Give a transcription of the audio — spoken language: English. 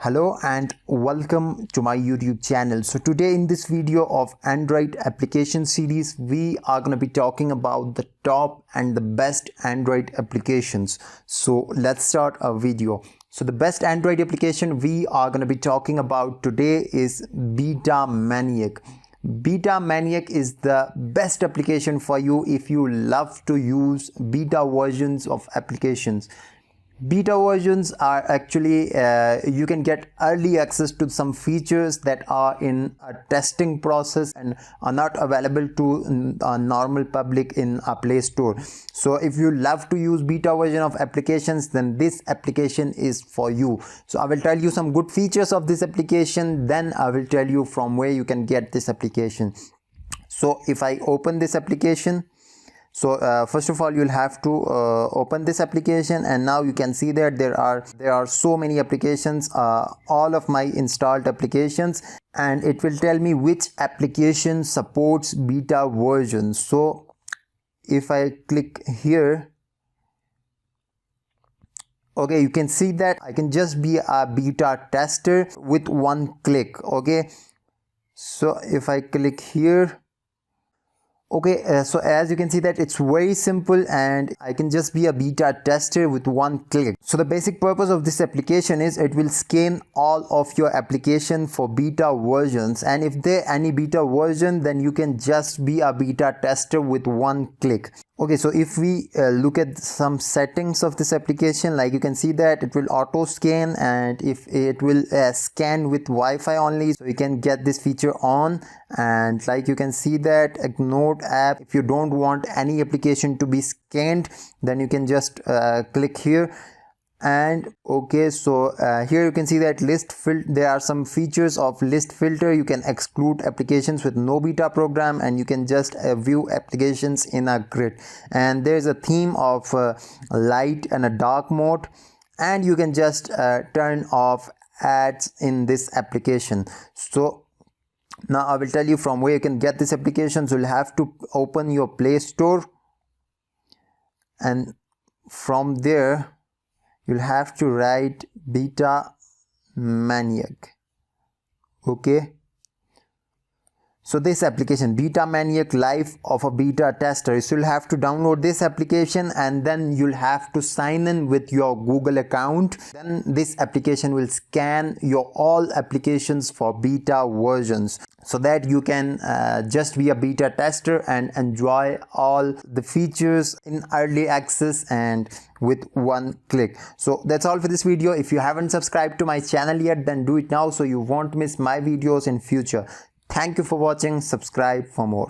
Hello and welcome to my YouTube channel. So today in this video of Android application series, we are going to be talking about the top and the best Android applications. So let's start our video. So the best Android application we are going to be talking about today is Beta Maniac. Beta Maniac is the best application for you if you love to use beta versions of applications. Beta versions are actually you can get early access to some features that are in a testing process and are not available to a normal public in a Play Store. So if you love to use beta version of applications, then this application is for you. So I will tell you some good features of this application, then I will tell you from where you can get this application. So if I open this application, so first of all, you'll have to open this application, and now you can see that there are so many applications, all of my installed applications, and it will tell me which application supports beta version. So if I click here, okay, you can see that I can just be a beta tester with one click. Okay, so if I click here, okay, so as you can see that it's very simple and I can just be a beta tester with one click. So the basic purpose of this application is it will scan all of your application for beta versions, and if there any beta version, then you can just be a beta tester with one click. Okay, so if we look at some settings of this application, like you can see that it will auto scan, and if it will scan with Wi-Fi only, so you can get this feature on. And like you can see that ignore app, if you don't want any application to be scanned, then you can just click here. And okay, so here you can see that there are some features of list filter. You can exclude applications with no beta program, and you can just view applications in a grid, and there's a theme of light and a dark mode, and you can just turn off ads in this application. So now I will tell you from where you can get this application. So you'll have to open your Play Store, and from there you'll have to write Beta Maniac. Okay, so this application, Beta Maniac, life of a beta tester. So you'll have to download this application, and then you'll have to sign in with your Google account. Then this application will scan your all applications for beta versions, so that you can just be a beta tester and enjoy all the features in early access and with one click. So that's all for this video. If you haven't subscribed to my channel yet, then do it now so you won't miss my videos in future. Thank you for watching. Subscribe for more.